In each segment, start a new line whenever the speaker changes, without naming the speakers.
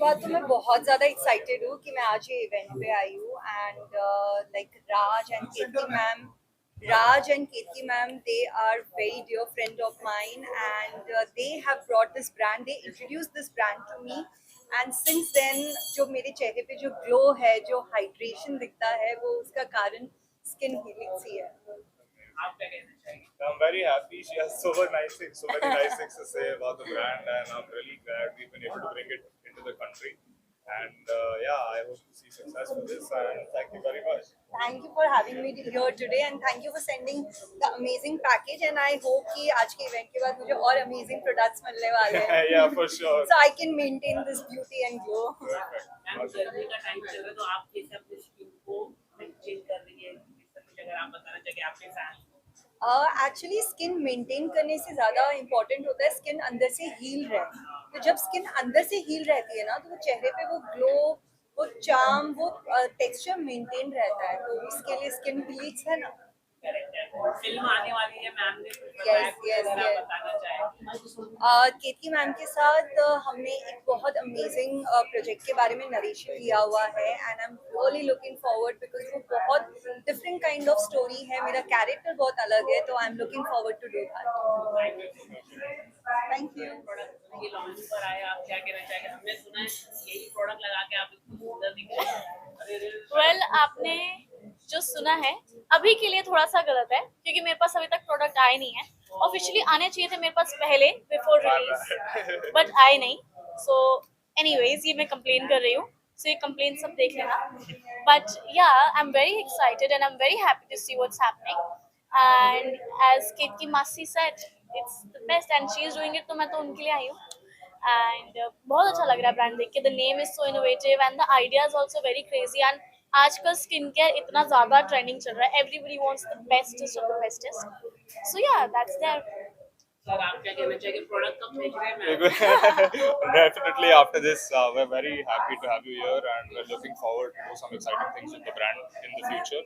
बात तो मैं बहुत ज़्यादा एक्साइटेड हूँ कि मैं आज ये इवेंट पे आई हूँ and like Raj and Ketki ma'am, they are very dear friend of mine and they have brought this brand, they introduced this brand to me and since then जो मेरे चेहरे पे जो ग्लो है, जो हाइड्रेशन दिखता है, वो उसका कारण स्किन हीलिंग सी है।
I'm very happy. She has so many nice things to say about the brand, and I'm really glad we've been able to bring it into the country. And yeah, I hope to see success for this. And thank you very much.
Thank you for having me here today and thank you for sending the amazing package and I hope कि आज के event के बाद मुझे और amazing products मिलने वाले हैं।
Yeah, for sure.
So I can maintain this beauty and glow.
Ma'am गर्मी का टाइम चल रहा है तो आप कैसे अपनी स्किन को मेंटेन कर रही है, इस पर कुछ अगर आप बताना चाहिए आपके फैंस को।
एक्चुअली स्किन मेंटेन करने से ज़्यादा इम्पोर्टेंट होता है स्किन अंदर से हील रहे। तो जब स्किन अंदर से हील रहती है ना तो वो चेहरे पे वो ग्लो, वो चार्म, वो टेक्सचर मेंटेन रहता है। तो उसके लिए स्किन ब्लीच है ना।
फिल्म आने वाली है मैम ने कुछ
yes.
बताना चाहे।
केतकी मैम के साथ हमने एक बहुत अमेजिंग प्रोजेक्ट के बारे में नरेशन किया हुआ है and I am really looking forward because वो बहुत डिफरेंट काइंड ऑफ स्टोरी है। मेरा कैरेक्टर बहुत अलग है तो I am looking forward to do that. Thank you.
Product ये लॉन्च पर आया, आप क्या कहना चाहेंगे? हमने सुना है यही प्रोडक्ट लगा के आप इतनी सुंदर दिख रहे हैं।
वेल आपने जो सुना है अभी के लिए थोड़ा सा गलत है क्योंकि मेरे पास अभी तक प्रोडक्ट आए नहीं है। ऑफिशियली आने चाहिए थे मेरे पास पहले बिफोर रिलीज बट आए नहीं। सो एनीवेज ये मैं कंप्लेन कर रही हूँ, सो ये कंप्लेन सब देख लेना। But yeah I am very excited and I am very happy to see what's happening and as Ketki masi said it's the best and she is doing it, तो मैं तो उनके लिए आई हूँ। एंड बहुत अच्छा लग रहा है ब्रांड देख के। The name is so innovative and the idea is also very crazy and आजकल स्किन केयर इतना ज्यादा ट्रेंडिंग चल रहा है। Everybody wants the bestest of the bestest. So yeah that's there.
Sir आप क्या कहना चाहेंगे? प्रोडक्ट कब भेज रहे हैं ma'am?
Definitely after this, we're very happy to have you here, and we're looking forward to do some exciting things with the brand in the future.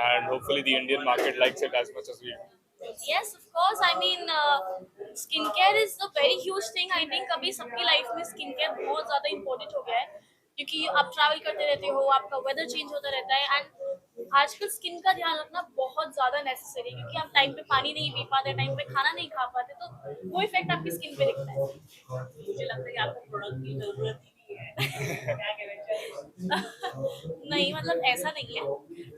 And hopefully, the Indian market likes it as much as we do.
Yes, of course. I mean, skincare is a very huge thing. I think अभी सबकी life में skincare बहुत ज़्यादा important हो गया है क्योंकि आप ट्रैवल करते रहते हो, आपका वेदर चेंज होता रहता है एंड आजकल स्किन का ध्यान रखना बहुत ज़्यादा नेसेसरी है क्योंकि आप टाइम पे पानी नहीं पी पाते, टाइम पे खाना नहीं खा पाते, तो वो इफेक्ट आपकी स्किन पे दिखता है।
मुझे लगता है कि आपको प्रोडक्ट की जरूरत ही नहीं है। क्या कहना चाहिए?
नहीं मतलब ऐसा नहीं है,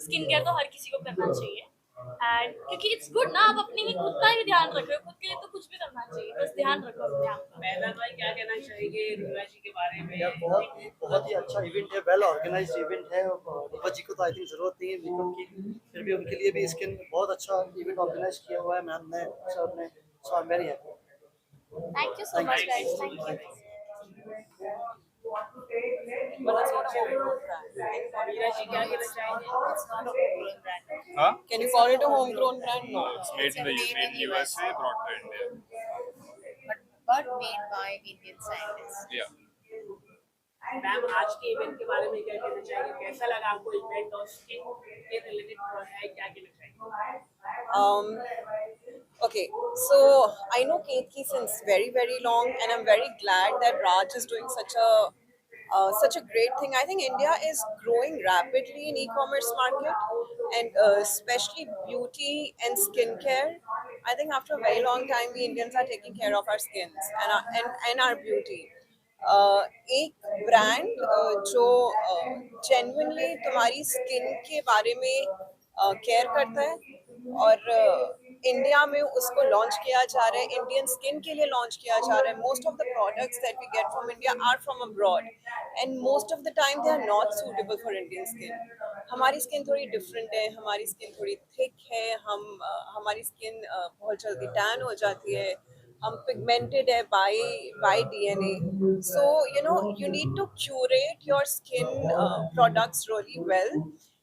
स्किन केयर तो हर किसी को करना चाहिए एंड क्योंकि इट्स गुड ना, आप अपने ही खुद का ही ध्यान रख रहे हो, खुद के लिए तो कुछ भी करना चाहिए, बस ध्यान रखो अपने आप का।
मैदान भाई क्या कहना चाहेंगे रूबा जी के बारे में?
यार बहुत ही अच्छा इवेंट है, वेल ऑर्गेनाइज्ड इवेंट है। रूबा जी को तो आई थिंक जरूरत नहीं है मेकअप की, फिर भी उनके लिए भी स्किन बहुत अच्छा इवेंट ऑर्गेनाइज किया हुआ है मैम ने, सर ने। So I am very happy.
Thank you so much guys, thank you.
Meera ji क्या कहना चाहेंगे?
Huh?
Can you call it a homegrown brand?
No, it's made in the USA, brought to India.
But made by Indian scientists.
Yeah.
Ma'am आज के event के बारे में क्या कहना चाहेंगे? कैसा लगा आपको इवेंट और स्किन के रिलेटेड है, क्या कहना चाहेंगे?
Okay, so I know Ketki since very, very long, and I'm very glad that Raj is doing such a great thing. I think India is growing rapidly in e-commerce market, and especially beauty and skincare. I think after a very long time, we Indians are taking care of our skins and our beauty. एक brand जो genuinely तुम्हारी skin के बारे में care करता है और India में उसको लॉन्च किया जा रहा है, इंडियन स्किन के लिए लॉन्च किया जा रहा है। Most of the products that we get from India are from abroad and most of the time they are not suitable for Indian skin. हमारी स्किन थोड़ी डिफरेंट है, हमारी स्किन थोड़ी थिक है, हमारी स्किन बहुत जल्दी टैन हो जाती है, हम पिगमेंटेड है by DNA. So you need to curate your skin products really well.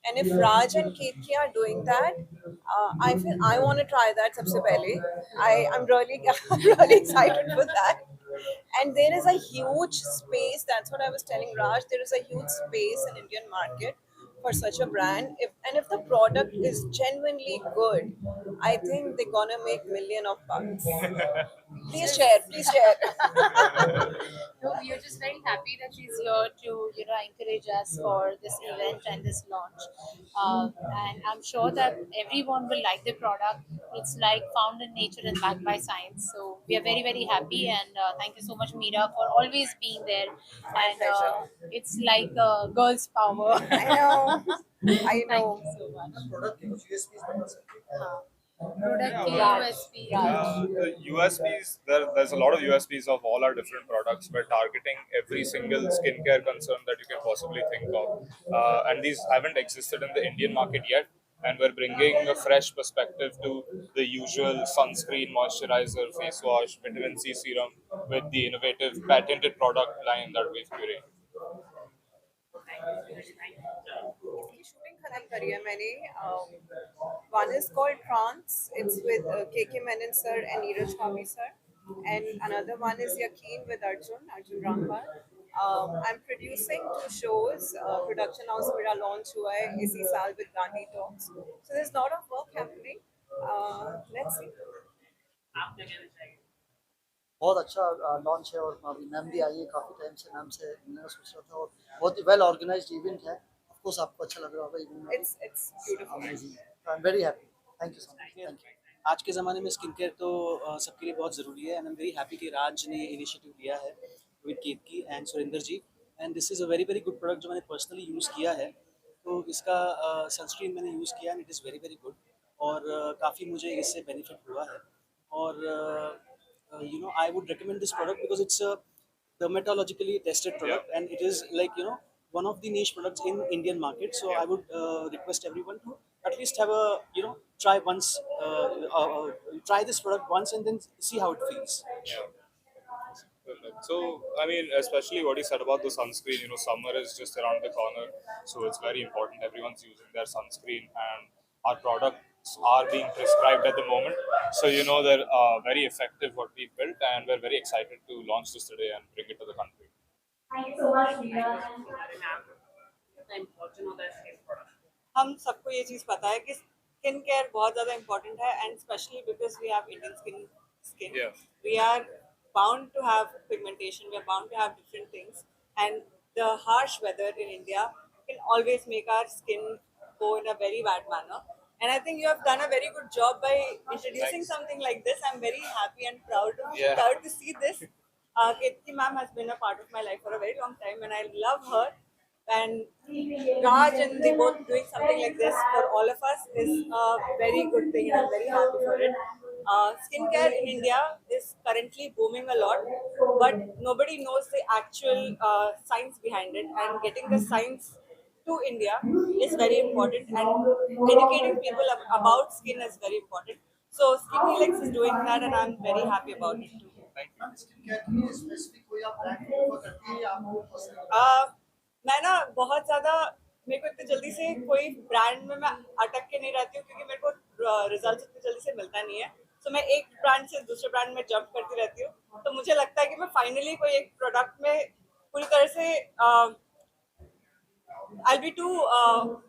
And if Raj and Ketki are doing that, I feel I want to try that. सबसे पहले, I'm really I'm really excited for that. And there is a huge space. That's what I was telling Raj. There is a huge space in Indian market for such a brand. If the product is genuinely good, I think they're gonna make million of bucks. Please share, please share.
No, we are just very happy that she's here to, encourage us for this event and this launch. And I'm sure that everyone will like the product. It's like found in nature and backed by science. So we are very, very happy. And thank you so much, Meera, for always being there. And it's like girls' power.
I know. I know.
Thank you so much.
Product के कुछ USPs बता सकते हैं?
Product
Yeah,
के
well,
USP.
The USPs, there's a lot of USPs of all our different products. We're targeting every single skincare concern that you can possibly think of. And these haven't existed in the Indian market yet. And we're bringing a fresh perspective to the usual sunscreen, moisturizer, face wash, vitamin C serum with the innovative patented product line that we've curated.
इसकी shooting खत्म करी है मैंने. One is called Trance. It's with KK Menon sir and Neeraj Kavi sir, and another one is Yakin with Arjun Rampal. I'm producing 2 shows. Production house मेरा launch हुआ है इसी साल with Gandhi Talks. So there's a lot of work happening. Let's see.
आप क्या कहना चाहेंगे?
बहुत अच्छा लॉन्च है और अभी मैम भी आई है, काफ़ी टाइम से मैम से मिलने का सोच रहा था और बहुत ही वेल ऑर्गेनाइज्ड इवेंट है. ऑफ कोर्स आपको अच्छा लग रहा होगा event.
It's beautiful.
Amazing. I am very happy. Thank you so much. Thank you.
आज के ज़माने में स्किन केयर तो सबके लिए बहुत ज़रूरी है. And I am very happy कि राज ने इनिशिएटिव लिया है with Ketaki and Surendra ji. And this is a very very good product जो मैंने पर्सनली यूज़ किया है. तो इसका सनस्क्रीन मैंने यूज़ किया and it is very very good. और काफ़ी मुझे इससे बेनिफिट हुआ है. और I would recommend this product because it's a dermatologically tested product and it is like one of the niche products in Indian market. So I would request everyone to at least have a try once, try this product once and then see how it feels.
Yeah. So, I mean, especially what you said about the sunscreen, summer is just around the corner. So, it's very important everyone's using their sunscreen, and our products are being prescribed at the moment. So, they're very effective what we've built, and we're very excited to launch this today and bring it to the country.
Thank you so much, Meera.
बारे में आप कितना important होता है skin product?
हम सबको ये चीज़ पता है कि स्किन केयर बहुत ज़्यादा इम्पोर्टेंट है and specially because we have Indian skin
Yeah.
we are bound to have pigmentation, we are bound to have different things, and the harsh weather in India can always make our skin go in a very bad manner. And I think you have done a very good job by introducing
Thanks.
something like this. I'm very happy and proud
Yeah.
proud to see this. Ketki ma'am has been a part of my life for a very long time, and I love her. And Raj and they both doing something like this for all of us is a very good thing, and I'm very happy for it. Skincare in India is currently booming a lot, but nobody knows the actual science behind it, and getting the science to India is very important, and educating people about skin is very important. So Skin Helix is doing that, and I'm very happy about it too.
Thank you.
Skin care के लिए specific कोई आप brand prefer करती हैं या आपको personal?
मैं ना बहुत ज़्यादा मेरे को इतनी जल्दी से कोई ब्रांड में मैं अटक के नहीं रहती हूँ क्योंकि मेरे को रिजल्ट इतनी जल्दी से मिलता नहीं है. सो मैं एक ब्रांड से दूसरे ब्रांड में जंप करती रहती हूँ. तो मुझे लगता है कि मैं फाइनली कोई एक प्रोडक्ट में पूरी तरह से I'll be too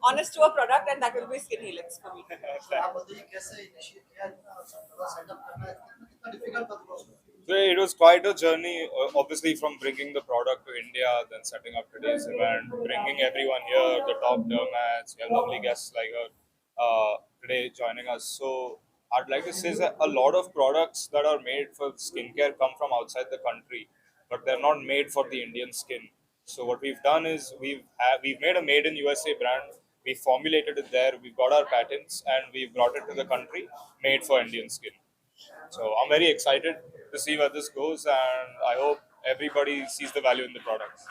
honest to a product, and that will be Skin Helix for me.
आप बताइए कैसे इनिशिएट किया, इतना सेटअप करना है, कितना डिफिकल्ट था process?
So it was quite a journey, obviously, from bringing the product to India, then setting up today's event, bringing everyone here, the top dermats. We have lovely guests like her today joining us. So I'd like to say that a lot of products that are made for skincare come from outside the country, but they're not made for the Indian skin. So what we've done is we've made a made in USA brand. We formulated it there. We've got our patents, and we've brought it to the country, made for Indian skin. So I'm very excited to see where this goes, and I hope everybody sees the value in the products.